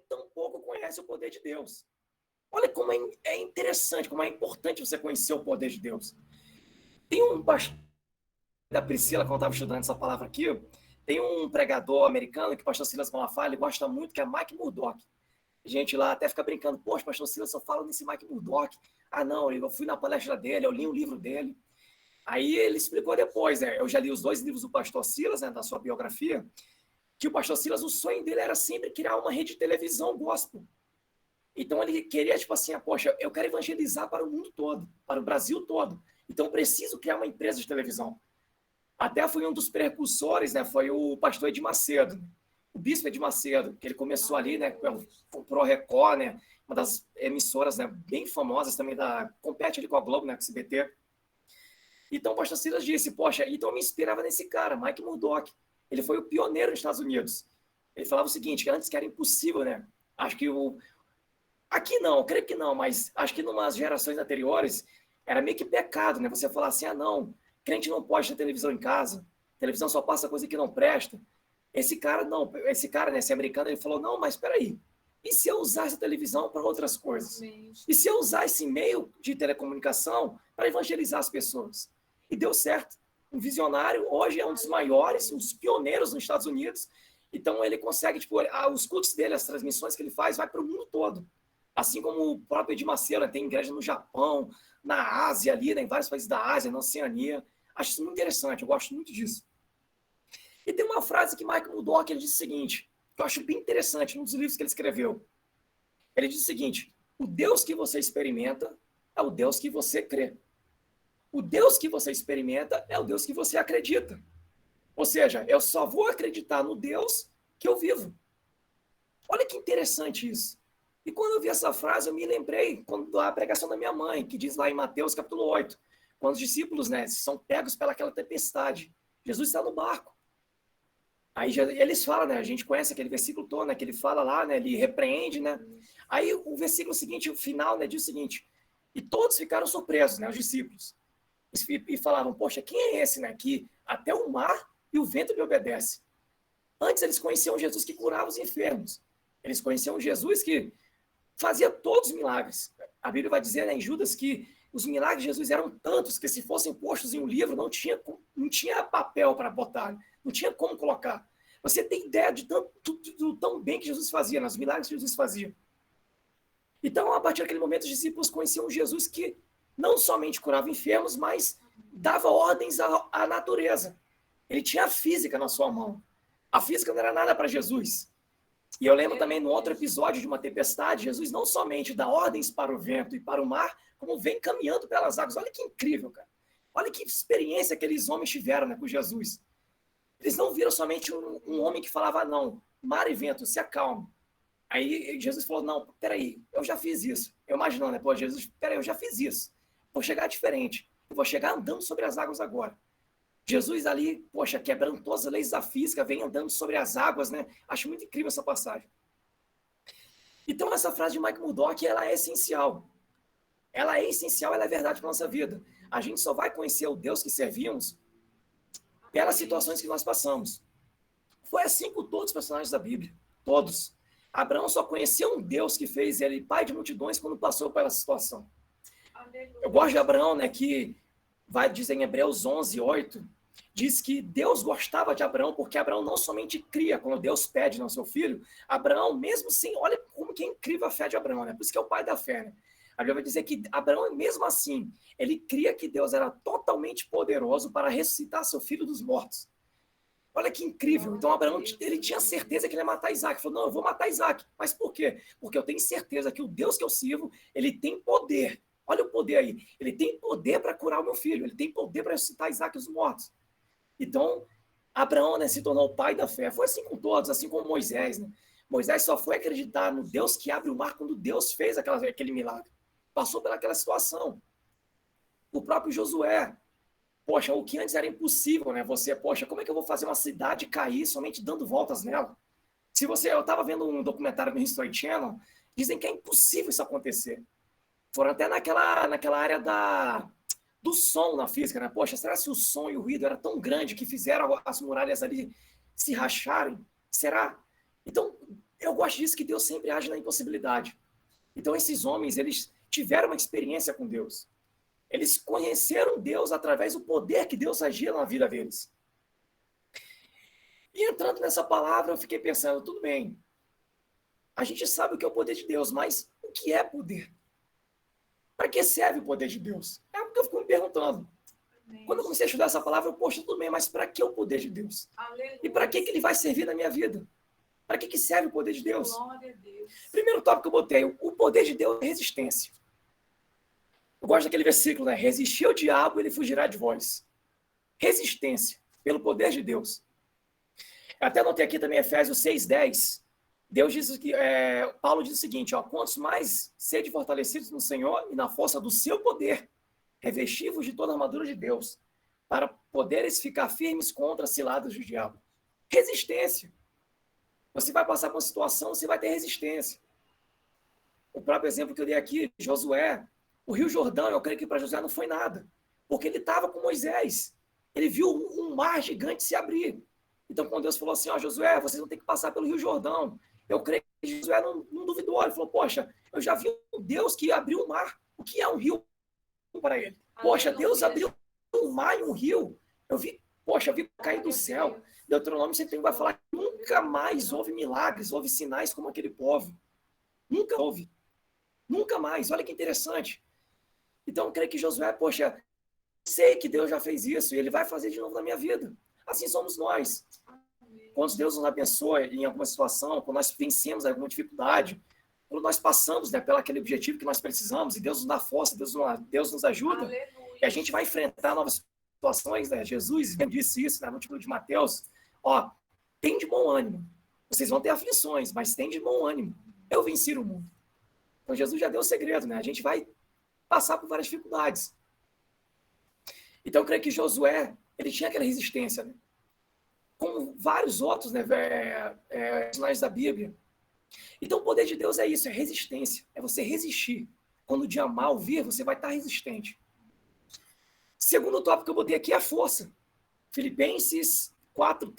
tampouco conhece o poder de Deus. Olha como é interessante, como é importante você conhecer o poder de Deus. Tem um pastor da Priscila, quando eu estava estudando essa palavra aqui, tem um pregador americano que o pastor Silas Malafaia, ele gosta muito, que é Mike Murdock. A gente lá até fica brincando, poxa, pastor Silas só fala nesse Mike Murdock. Ah, não, eu fui na palestra dele, eu li um livro dele. Aí ele explicou depois, né? Eu já li os 2 livros do pastor Silas, né, da sua biografia, que o pastor Silas, o sonho dele era sempre criar uma rede de televisão gospel. Então ele queria, tipo assim, poxa, eu quero evangelizar para o mundo todo, para o Brasil todo. Então eu preciso criar uma empresa de televisão. Até foi um dos precursores, né? Foi o pastor Edir Macedo, o bispo Edir Macedo, que ele começou ali, né? Comprou a Record, né? Uma das emissoras, né? Bem famosas também compete ali com a Globo, né? Com o CBT. Então o pastor Silas disse, poxa, então eu me inspirava nesse cara, Mike Murdock. Ele foi o pioneiro nos Estados Unidos. Ele falava o seguinte, que antes que era impossível, né? Acho que aqui não, creio que não, mas acho que em umas gerações anteriores era meio que pecado, né? Você falar assim, ah, não, crente não pode ter televisão em casa, televisão só passa coisa que não presta. Esse cara, não, esse cara, né, esse americano, ele falou, não, mas espera aí, e se eu usar essa televisão para outras coisas? E se eu usar esse meio de telecomunicação para evangelizar as pessoas? E deu certo. Um visionário, hoje é um dos maiores, um dos pioneiros nos Estados Unidos. Então ele consegue, tipo, os cultos dele, as transmissões que ele faz, vai para o mundo todo. Assim como o próprio Edir Macedo, né, tem igreja no Japão, na Ásia ali, né, em vários países da Ásia, na Oceania. Acho isso muito interessante, eu gosto muito disso. E tem uma frase que Michael Murdock ele diz o seguinte, que eu acho bem interessante, num dos livros que ele escreveu. Ele diz o seguinte, o Deus que você experimenta é o Deus que você crê. O Deus que você experimenta é o Deus que você acredita. Ou seja, eu só vou acreditar no Deus que eu vivo. Olha que interessante isso. E quando eu vi essa frase, eu me lembrei da pregação da minha mãe, que diz lá em Mateus capítulo 8, quando os discípulos, né, são pegos pelaquela tempestade. Jesus está no barco. Aí eles falam, né, a gente conhece aquele versículo todo, né, que ele fala lá, né, ele repreende, né. Aí o versículo seguinte, o final, né, diz o seguinte, e todos ficaram surpresos, né, os discípulos. E falavam, poxa, quem é esse, né, que até o mar e o vento lhe obedecem? Antes eles conheciam Jesus que curava os enfermos. Eles conheciam Jesus que fazia todos os milagres. A Bíblia vai dizer, né, em Judas que os milagres de Jesus eram tantos que se fossem postos em um livro não tinha papel para botar, não tinha como colocar. Você tem ideia de tão bem que Jesus fazia, nos milagres que Jesus fazia. Então, a partir daquele momento, os discípulos conheciam Jesus que não somente curava enfermos, mas dava ordens à natureza. Ele tinha a física na sua mão. A física não era nada para Jesus. E eu lembro também no outro episódio de uma tempestade, Jesus não somente dá ordens para o vento e para o mar, como vem caminhando pelas águas. Olha que incrível, cara. Olha que experiência aqueles homens tiveram, né, com Jesus. Eles não viram somente um homem que falava, não, mar e vento, se acalme. Aí Jesus falou, não, peraí, eu já fiz isso. Eu imaginando, né, pô, Jesus, peraí, eu já fiz isso. Vou chegar diferente. Eu vou chegar andando sobre as águas agora. Jesus ali, poxa, quebrando todas as leis da física, vem andando sobre as águas, né? Acho muito incrível essa passagem. Então, essa frase de Mike Murdock, ela é essencial. Ela é essencial, ela é verdade para a nossa vida. A gente só vai conhecer o Deus que servimos pelas situações que nós passamos. Foi assim com todos os personagens da Bíblia. Todos. Abraão só conheceu um Deus que fez ele pai de multidões quando passou pela situação. Eu gosto de Abraão, né, que vai dizer em Hebreus 11, 8, diz que Deus gostava de Abraão porque Abraão não somente cria, quando Deus pede no seu filho, Abraão, mesmo sem, olha como que é incrível a fé de Abraão, né? Por isso que é o pai da fé, né? A Bíblia vai dizer que Abraão, mesmo assim, ele cria que Deus era totalmente poderoso para ressuscitar seu filho dos mortos. Olha que incrível. Então, Abraão, ele tinha certeza que ele ia matar Isaac. Ele falou, não, eu vou matar Isaac. Mas por quê? Porque eu tenho certeza que o Deus que eu sirvo, ele tem poder. Olha o poder aí. Ele tem poder para curar o meu filho. Ele tem poder para ressuscitar Isaac dos mortos. Então, Abraão, né, se tornou o pai da fé. Foi assim com todos, assim como Moisés. Né? Moisés só foi acreditar no Deus que abre o mar quando Deus fez aquele milagre. Passou pelaquela situação. O próprio Josué. Poxa, o que antes era impossível, né? Poxa, como é que eu vou fazer uma cidade cair somente dando voltas nela? Eu estava vendo um documentário no History Channel, dizem que é impossível isso acontecer. Foram até naquela área do som na física, né? Poxa, será que o som e o ruído era tão grande que fizeram as muralhas ali se racharem? Será? Então, eu gosto disso, que Deus sempre age na impossibilidade. Então, esses homens, eles tiveram uma experiência com Deus. Eles conheceram Deus através do poder que Deus agia na vida deles. E entrando nessa palavra, eu fiquei pensando, tudo bem, a gente sabe o que é o poder de Deus, mas o que é poder? Para que serve o poder de Deus? É algo que eu fico me perguntando. Quando eu comecei a estudar essa palavra, eu, poxa, tudo bem, mas para que o poder de Deus? Aleluia. E para que ele vai servir na minha vida? Para que serve o poder de Deus? Glória a Deus. Primeiro tópico que eu botei, o poder de Deus é resistência. Eu gosto daquele versículo, né? Resistir ao diabo, ele fugirá de vós. Resistência, pelo poder de Deus. Eu até anotei aqui também Efésios 6:10. Deus diz que, Paulo diz o seguinte, ó, quantos mais sede fortalecidos no Senhor e na força do seu poder, revestivos de toda a armadura de Deus, para poderes ficar firmes contra as ciladas do diabo. Resistência. Você vai passar por uma situação, você vai ter resistência. O próprio exemplo que eu dei aqui, Josué, o Rio Jordão, eu creio que para Josué não foi nada, porque ele estava com Moisés. Ele viu um mar gigante se abrir. Então, quando Deus falou assim, ó, Josué, vocês vão ter que passar pelo Rio Jordão, eu creio que Josué não duvidou. Ele falou, poxa, eu já vi um Deus que abriu o mar. O que é um rio para ele? Poxa, Deus abriu um mar e um rio. Eu vi cair do céu. Deuteronômio sempre vai falar que nunca mais houve milagres, houve sinais como aquele povo. Nunca houve. Nunca mais. Olha que interessante. Então, eu creio que Josué, poxa, sei que Deus já fez isso e ele vai fazer de novo na minha vida. Assim somos nós. Quando Deus nos abençoa em alguma situação, quando nós vencemos alguma dificuldade, quando nós passamos, né, pelo aquele objetivo que nós precisamos, e Deus nos dá força, Deus nos ajuda, aleluia, e a gente vai enfrentar novas situações, né? Jesus disse isso, né, no título de Mateus, ó, tem de bom ânimo. Vocês vão ter aflições, mas tem de bom ânimo. Eu venci o mundo. Então Jesus já deu o segredo, né? A gente vai passar por várias dificuldades. Então eu creio que Josué, ele tinha aquela resistência, né? Como vários outros, né, personagens da Bíblia. Então o poder de Deus é isso, é resistência, é você resistir. Quando o dia mal vir, você vai estar resistente. Segundo tópico que eu botei aqui é a força. Filipenses 4,